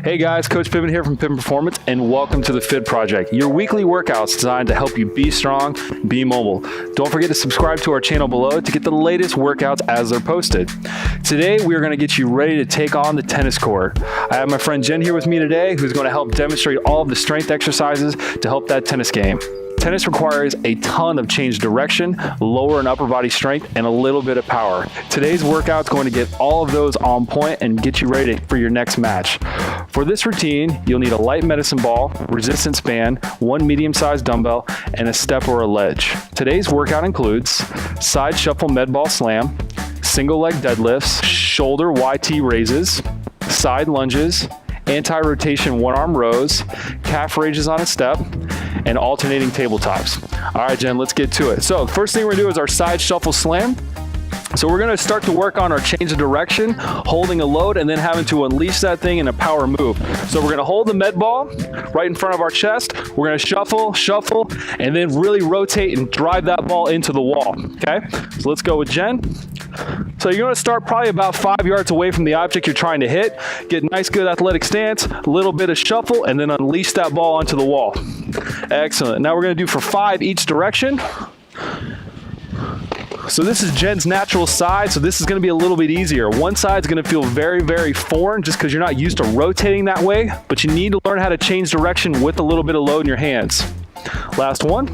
Hey guys, Coach Pippin here from Pippin Performance, and welcome to the Fit Project, your weekly workouts designed to help you be strong, be mobile. Don't forget to subscribe to our channel below to get the latest workouts as they're posted. Today, we are going to get you ready to take on the tennis court. I have my friend Jen here with me today, who's going to help demonstrate all of the strength exercises to help that tennis game. Tennis requires a ton of change direction, lower and upper body strength, and a little bit of power. Today's workout is going to get all of those on point and get you ready for your next match. For this routine, you'll need a light medicine ball, resistance band, one medium-sized dumbbell, and a step or a ledge. Today's workout includes side shuffle med ball slam, single leg deadlifts, shoulder YT raises, side lunges, anti-rotation one-arm rows, calf raises on a step, and alternating tabletops. All right, Jen, let's get to it. So first thing we're gonna do is our side shuffle slam. So we're gonna start to work on our change of direction, holding a load, and then having to unleash that thing in a power move. So we're gonna hold the med ball right in front of our chest. We're gonna shuffle, shuffle, and then really rotate and drive that ball into the wall, okay? So let's go with Jen. So you're gonna start probably about 5 yards away from the object you're trying to hit. Get a nice, good athletic stance, a little bit of shuffle, and then unleash that ball onto the wall. Excellent. Now we're gonna do for 5 each direction. So this is Jen's natural side, so this is gonna be a little bit easier. One side's gonna feel very, very foreign just because you're not used to rotating that way, but you need to learn how to change direction with a little bit of load in your hands. Last one.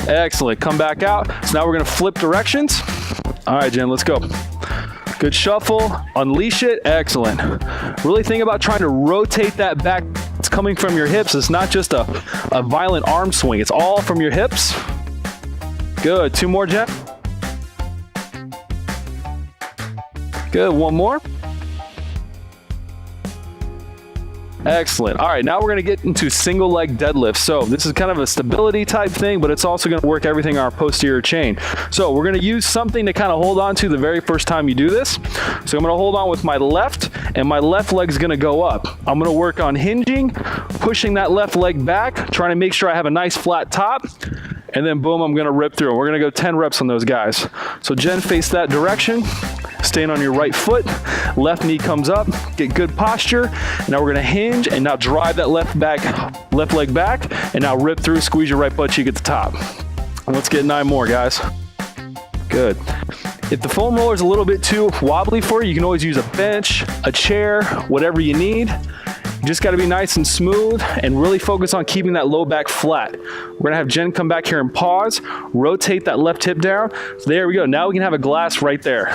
Excellent, come back out. So now we're gonna flip directions. All right, Jen, let's go. Good shuffle, unleash it, excellent. Really think about trying to rotate that back. It's coming from your hips. It's not just a violent arm swing. It's all from your hips. Good, 2 more, Jen. Good, 1 more. Excellent. All right, now we're gonna get into single leg deadlift. So this is kind of a stability type thing, but it's also gonna work everything on our posterior chain. So we're gonna use something to kind of hold on to the very first time you do this. So I'm gonna hold on with my left, and my left leg's gonna go up. I'm gonna work on hinging, pushing that left leg back, trying to make sure I have a nice flat top, and then boom, I'm gonna rip through. We're gonna go 10 reps on those guys. So Jen, face that direction. Staying on your right foot, left knee comes up, get good posture. Now we're gonna hinge and now drive that left leg back, and now rip through, squeeze your right butt cheek at the top. And let's get 9 more, guys. Good. If the foam roller is a little bit too wobbly for you, you can always use a bench, a chair, whatever you need. You just gotta be nice and smooth and really focus on keeping that low back flat. We're gonna have Jen come back here and pause, rotate that left hip down. So there we go, now we can have a glass right there.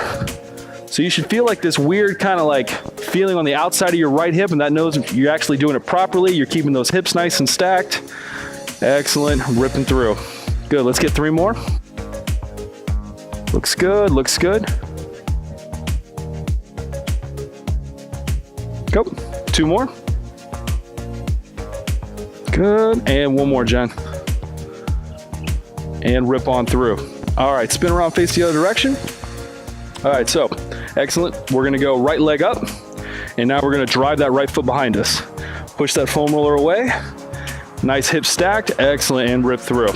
So you should feel like this weird kind of like feeling on the outside of your right hip, and that knows if you're actually doing it properly. You're keeping those hips nice and stacked. Excellent, ripping through. Good, let's get 3 more. Looks good, looks good. Go, 2 more. Good, and 1 more, Jen. And rip on through. All right, spin around, face the other direction. All right, so excellent. We're gonna go right leg up, and now we're gonna drive that right foot behind us. Push that foam roller away. Nice hip stacked, excellent, and rip through.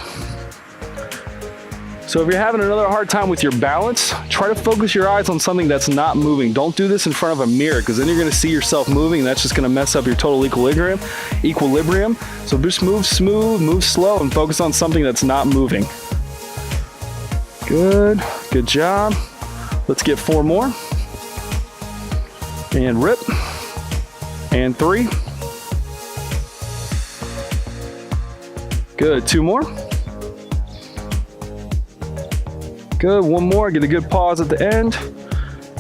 So if you're having another hard time with your balance, try to focus your eyes on something that's not moving. Don't do this in front of a mirror, because then you're gonna see yourself moving, and that's just gonna mess up your total equilibrium. So just move smooth, move slow, and focus on something that's not moving. Good, good job. Let's get 4 more. And rip. And 3. Good, 2 more. Good, 1 more, get a good pause at the end.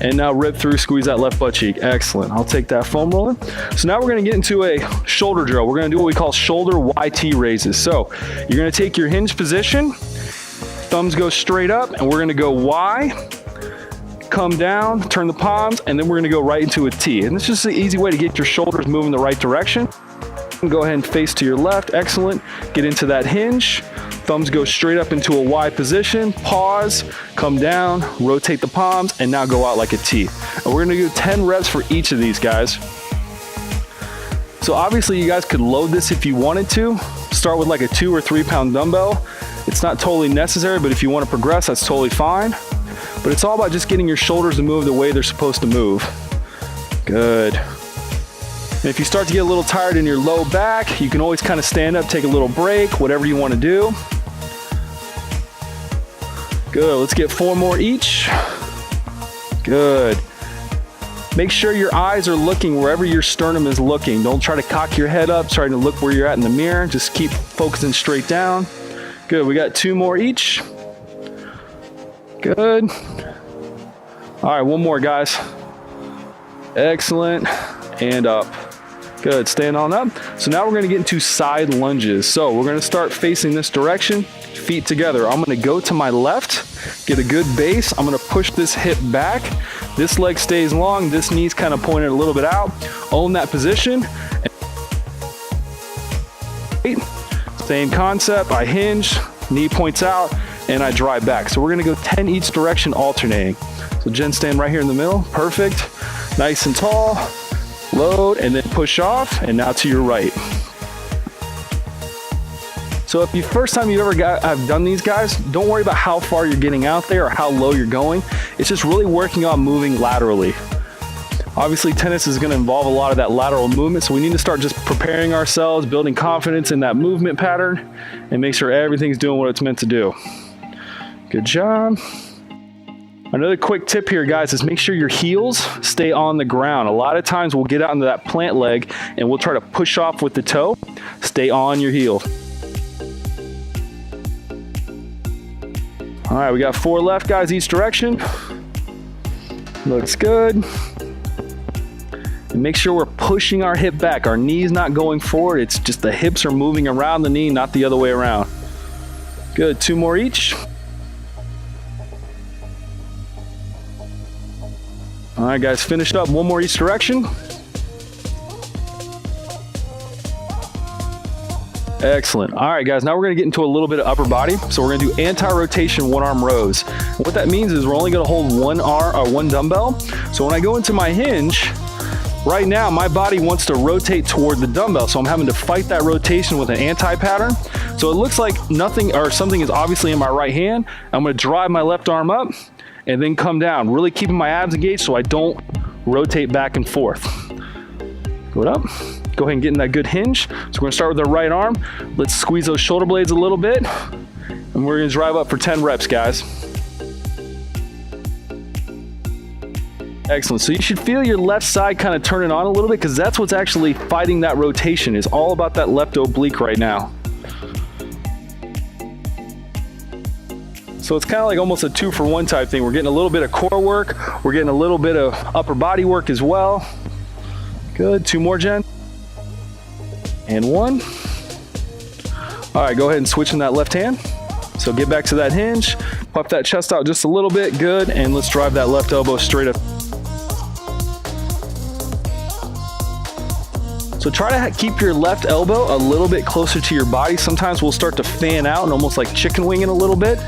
And now rip through, squeeze that left butt cheek. Excellent, I'll take that foam roller. So now we're gonna get into a shoulder drill. We're gonna do what we call shoulder YT raises. So you're gonna take your hinge position, thumbs go straight up, and we're gonna go Y, come down, turn the palms, and then we're gonna go right into a T. And it's just an easy way to get your shoulders moving the right direction. Go ahead and face to your left, excellent. Get into that hinge. Thumbs go straight up into a Y position, pause, come down, rotate the palms, and now go out like a T. And we're gonna do 10 reps for each of these guys. So obviously you guys could load this if you wanted to. Start with like a 2 or 3 pound dumbbell. It's not totally necessary, but if you wanna progress, that's totally fine. But it's all about just getting your shoulders to move the way they're supposed to move. Good. And if you start to get a little tired in your low back, you can always kind of stand up, take a little break, whatever you want to do. Good, let's get 4 more each. Good. Make sure your eyes are looking wherever your sternum is looking. Don't try to cock your head up, trying to look where you're at in the mirror. Just keep focusing straight down. Good, we got 2 more each. Good. All right, 1 more, guys. Excellent, and up. Good, stand on up. So now we're gonna get into side lunges. So we're gonna start facing this direction, feet together. I'm gonna go to my left, get a good base. I'm gonna push this hip back. This leg stays long, this knee's kind of pointed a little bit out. Own that position. Same concept, I hinge, knee points out, and I drive back. So we're gonna go 10 each direction alternating. So Jen, stand right here in the middle, perfect. Nice and tall, load, and then push off, and now to your right. So if the first time you've ever have done these, guys, don't worry about how far you're getting out there or how low you're going. It's just really working on moving laterally. Obviously, tennis is going to involve a lot of that lateral movement, so we need to start just preparing ourselves, building confidence in that movement pattern, and make sure everything's doing what it's meant to do. Good job. Another quick tip here, guys, is make sure your heels stay on the ground. A lot of times we'll get out into that plant leg and we'll try to push off with the toe. Stay on your heel. All right, we got 4 left, guys, each direction. Looks good. And make sure we're pushing our hip back. Our knee's not going forward. It's just the hips are moving around the knee, not the other way around. Good, 2 more each. All right, guys, finished up. 1 more each direction. Excellent. All right, guys, now we're gonna get into a little bit of upper body. So we're gonna do anti-rotation 1-arm rows. And what that means is we're only gonna hold 1 dumbbell. So when I go into my hinge, right now my body wants to rotate toward the dumbbell. So I'm having to fight that rotation with an anti-pattern. So it looks like nothing or something is obviously in my right hand. I'm gonna drive my left arm up and then come down, really keeping my abs engaged so I don't rotate back and forth. Go it up. Go ahead and get in that good hinge. So we're gonna start with the right arm. Let's squeeze those shoulder blades a little bit. And we're gonna drive up for 10 reps, guys. Excellent, so you should feel your left side kind of turning on a little bit because that's what's actually fighting that rotation. It's all about that left oblique right now. So it's kind of like almost a 2-for-1 type thing. We're getting a little bit of core work. We're getting a little bit of upper body work as well. Good, 2 more, Jen. And 1. All right, go ahead and switch in that left hand. So get back to that hinge, puff that chest out just a little bit, good, and let's drive that left elbow straight up. So try to keep your left elbow a little bit closer to your body. Sometimes we'll start to fan out and almost like chicken winging a little bit.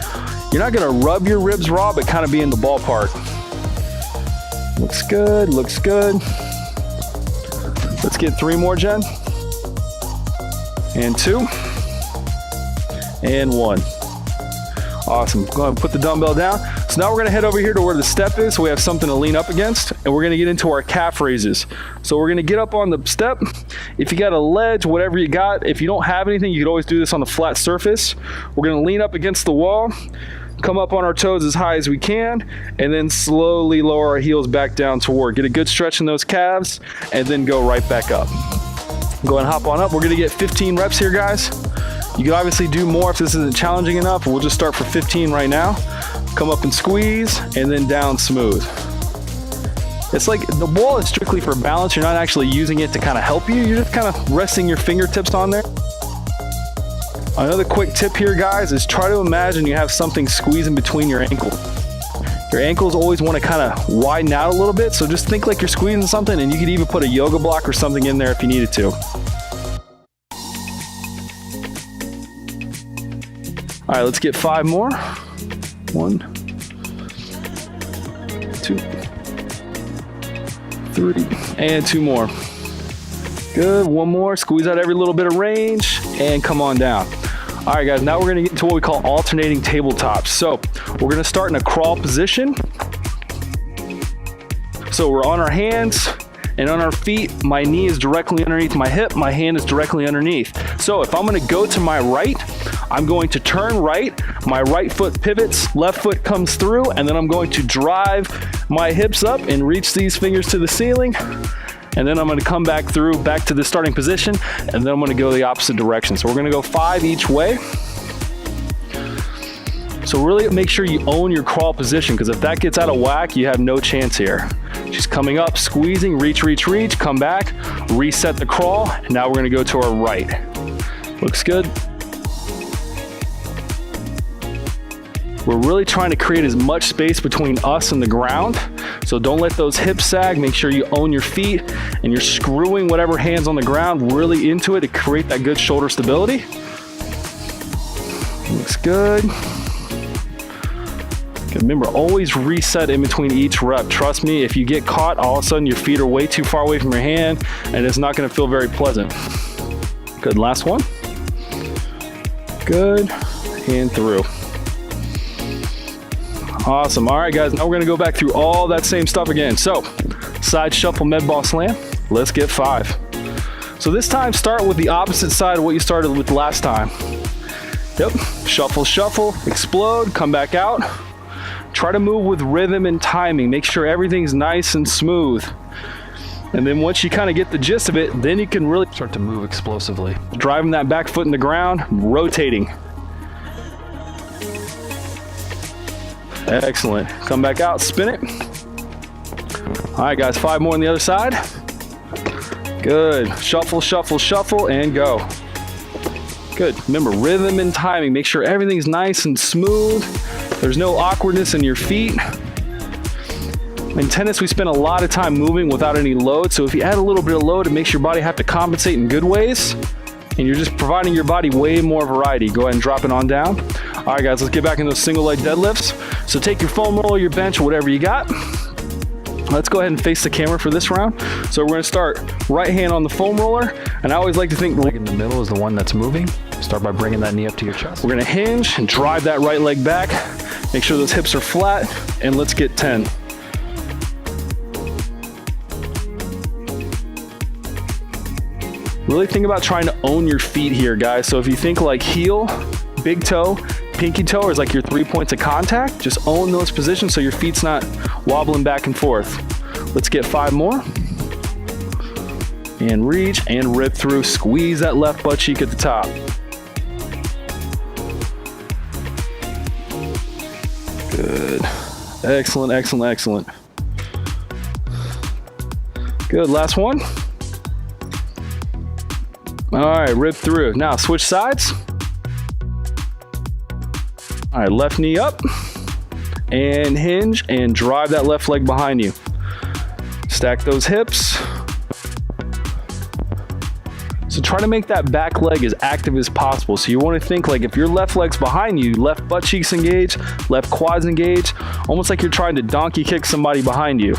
You're not gonna rub your ribs raw, but kind of be in the ballpark. Looks good, looks good. Let's get 3 more, Jen. And 2. And 1. Awesome. Go ahead and put the dumbbell down. So now we're gonna head over here to where the step is so we have something to lean up against, and we're gonna get into our calf raises. So we're gonna get up on the step. If you got a ledge, whatever you got, if you don't have anything, you could always do this on the flat surface. We're gonna lean up against the wall, come up on our toes as high as we can, and then slowly lower our heels back down toward. Get a good stretch in those calves, and then go right back up. Go and hop on up. We're gonna get 15 reps here, guys. You can obviously do more if this isn't challenging enough. We'll just start for 15 right now. Come up and squeeze, and then down smooth. It's like the wall is strictly for balance. You're not actually using it to kind of help you. You're just kind of resting your fingertips on there. Another quick tip here, guys, is try to imagine you have something squeezing between your ankles. Your ankles always want to kind of widen out a little bit, so just think like you're squeezing something, and you could even put a yoga block or something in there if you needed to. All right, let's get 5 more. 1, 2, 3, and 2 more. Good, 1 more. Squeeze out every little bit of range, and come on down. All right, guys, now we're gonna get into what we call alternating tabletops. So we're gonna start in a crawl position. So we're on our hands, And on our feet, my knee is directly underneath my hip, my hand is directly underneath. So if I'm gonna go to my right, I'm going to turn right, my right foot pivots, left foot comes through, and then I'm going to drive my hips up and reach these fingers to the ceiling. And then I'm gonna come back through, back to the starting position, and then I'm gonna go the opposite direction. So we're gonna go 5 each way. So really make sure you own your crawl position, because if that gets out of whack, you have no chance here. She's coming up, squeezing, reach, reach, reach, come back, reset the crawl, and now we're gonna go to our right. Looks good. We're really trying to create as much space between us and the ground. So don't let those hips sag. Make sure you own your feet and you're screwing whatever hand's on the ground really into it to create that good shoulder stability. Looks good. Remember, always reset in between each rep. Trust me, if you get caught, all of a sudden your feet are way too far away from your hand and it's not gonna feel very pleasant. Good, last one. Good, and through. Awesome, all right guys, now we're gonna go back through all that same stuff again. So, side shuffle, med ball slam, let's get 5. So this time, start with the opposite side of what you started with last time. Yep, shuffle, shuffle, explode, come back out. Try to move with rhythm and timing. Make sure everything's nice and smooth. And then once you kind of get the gist of it, then you can really start to move explosively. Driving that back foot in the ground, rotating. Excellent. Come back out, spin it. All right, guys, 5 more on the other side. Good. Shuffle, shuffle, shuffle, and go. Good. Remember, rhythm and timing. Make sure everything's nice and smooth. There's no awkwardness in your feet. In tennis, we spend a lot of time moving without any load. So if you add a little bit of load, it makes your body have to compensate in good ways. And you're just providing your body way more variety. Go ahead and drop it on down. All right, guys, let's get back into those single leg deadlifts. So take your foam roller, your bench, whatever you got. Let's go ahead and face the camera for this round. So we're gonna start right hand on the foam roller. And I always like to think the leg in the middle is the one that's moving. Start by bringing that knee up to your chest. We're gonna hinge and drive that right leg back. Make sure those hips are flat, and let's get 10. Really think about trying to own your feet here, guys. So if you think like heel, big toe, pinky toe is like your 3 points of contact, just own those positions so your feet's not wobbling back and forth. Let's get 5 more. And reach and rip through. Squeeze that left butt cheek at the top. Good. Excellent, excellent, excellent. Good, last one. All right, rip through. Now switch sides. All right, left knee up and hinge and drive that left leg behind you. Stack those hips. So try to make that back leg as active as possible. So you want to think like if your left leg's behind you, left butt cheeks engage, left quads engage, almost like you're trying to donkey kick somebody behind you.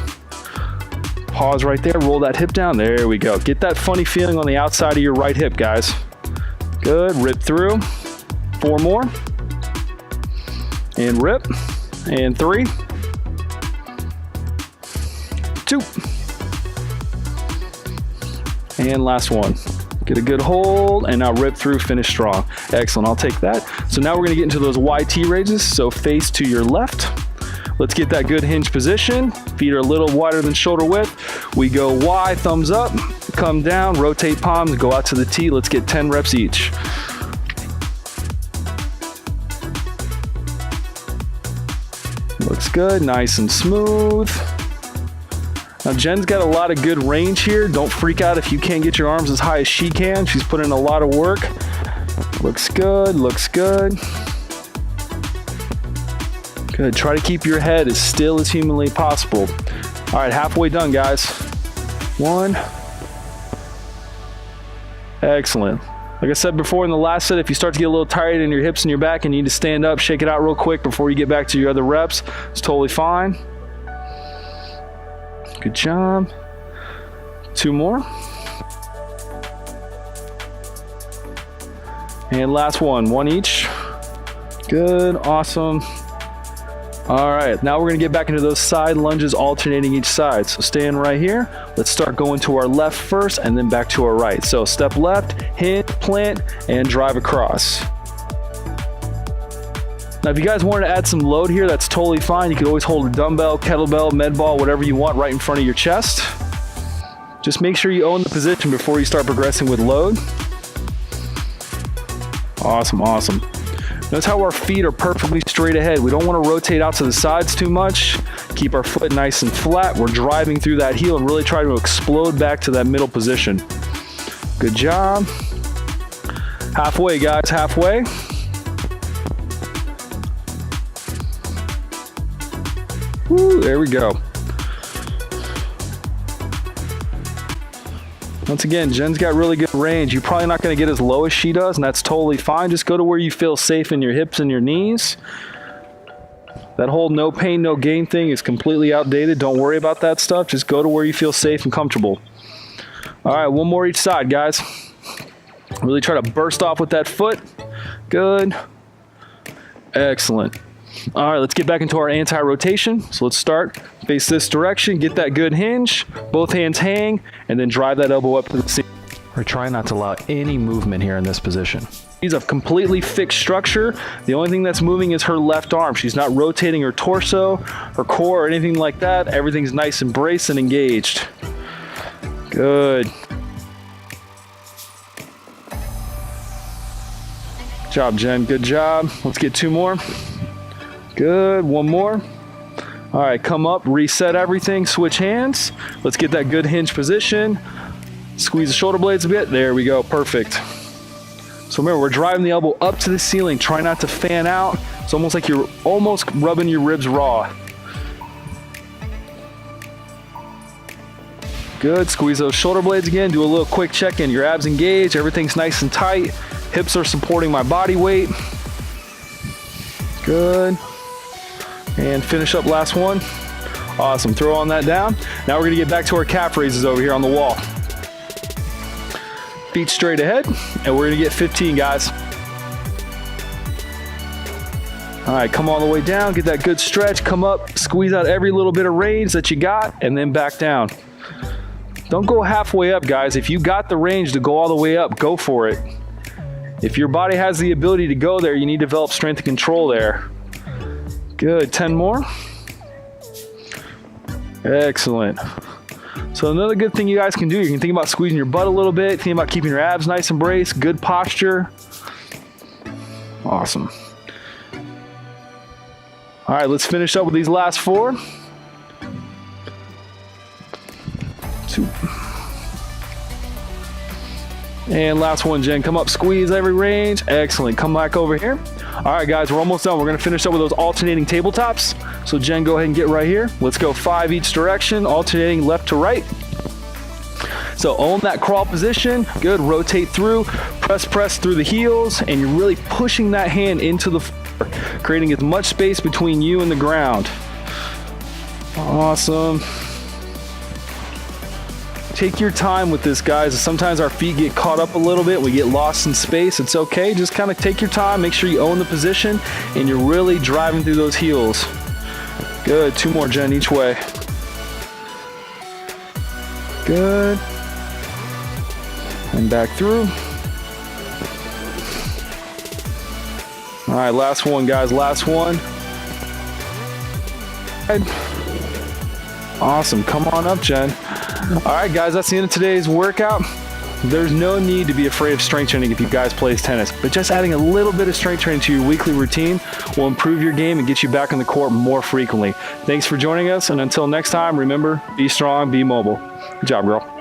Pause right there, roll that hip down. There we go. Get that funny feeling on the outside of your right hip, guys. Good, rip through. 4 more. And rip. And 3. 2. And last one. Get a good hold, and now rip through, finish strong. Excellent, I'll take that. So now we're gonna get into those YT raises, so face to your left. Let's get that good hinge position. Feet are a little wider than shoulder width. We go Y, thumbs up, come down, rotate palms, go out to the T. Let's get 10 reps each. Looks good, nice and smooth. Now Jen's got a lot of good range here. Don't freak out if you can't get your arms as high as she can. She's put in a lot of work. Looks good, looks good. Good, try to keep your head as still as humanly possible. All right, halfway done, guys. 1. Excellent. Like I said before in the last set, if you start to get a little tired in your hips and your back and you need to stand up, shake it out real quick before you get back to your other reps. It's totally fine. Good job. 2 more. And last one, 1 each. Good, awesome. All right, now we're gonna get back into those side lunges, alternating each side. So staying right here, let's start going to our left first and then back to our right. So step left, hinge, plant, and drive across. Now, if you guys wanted to add some load here, that's totally fine. You can always hold a dumbbell, kettlebell, med ball, whatever you want right in front of your chest. Just make sure you own the position before you start progressing with load. Awesome, awesome. Notice how our feet are perfectly straight ahead. We don't want to rotate out to the sides too much. Keep our foot nice and flat. We're driving through that heel and really try to explode back to that middle position. Good job. Halfway, guys, halfway. Woo, there we go. Once again, Jen's got really good range. You're probably not going to get as low as she does, and that's totally fine. Just go to where you feel safe in your hips and your knees. That whole no pain, no gain thing is completely outdated. Don't worry about that stuff. Just go to where you feel safe and comfortable. All right, one more each side, guys. Really try to burst off with that foot. Good. Excellent. All right, let's get back into our anti-rotation. So let's start, face this direction, get that good hinge, both hands hang, and then drive that elbow up to the ceiling. We're trying not to allow any movement here in this position. She's a completely fixed structure. The only thing that's moving is her left arm. She's not rotating her torso, her core, or anything like that. Everything's nice and braced and engaged. Good. Good job, Jen, good job. Let's get two more. Good, one more. All right, come up, reset everything, switch hands. Let's get that good hinge position. Squeeze the shoulder blades a bit. There we go, perfect. So remember, we're driving the elbow up to the ceiling. Try not to fan out. It's almost like you're almost rubbing your ribs raw. Good, squeeze those shoulder blades again. Do a little quick check-in. Your abs engaged, everything's nice and tight. Hips are supporting my body weight. Good. And finish up last one. Awesome, throw on that down. Now we're gonna get back to our calf raises over here on the wall. Feet straight ahead, and we're gonna get 15, guys. All right, come all the way down, get that good stretch, come up, squeeze out every little bit of range that you got, and then back down. Don't go halfway up, guys. If you got the range to go all the way up, go for it. If your body has the ability to go there, you need to develop strength and control there. Good, 10 more. Excellent. So another good thing you guys can do, you can think about squeezing your butt a little bit, think about keeping your abs nice and braced, good posture. Awesome. All right, let's finish up with these last four. Two. And last one, Jen, come up, squeeze every range. Excellent, come back over here. All right, guys, we're almost done. We're gonna finish up with those alternating tabletops. So Jen, go ahead and get right here. Let's go 5 each direction, alternating left to right. So own that crawl position. Good, rotate through, press through the heels, and you're really pushing that hand into the floor, creating as much space between you and the ground. Awesome. Take your time with this, guys. Sometimes our feet get caught up a little bit. We get lost in space. It's okay. Just kind of take your time. Make sure you own the position and you're really driving through those heels. Good. 2 more, Jen, each way. Good. And back through. All right, last one, guys. Last one. Awesome. Come on up, Jen. All right, guys, that's the end of today's workout. There's no need to be afraid of strength training if you guys play tennis, but just adding a little bit of strength training to your weekly routine will improve your game and get you back on the court more frequently. Thanks for joining us, and until next time, remember, be strong, be mobile. Good job, girl.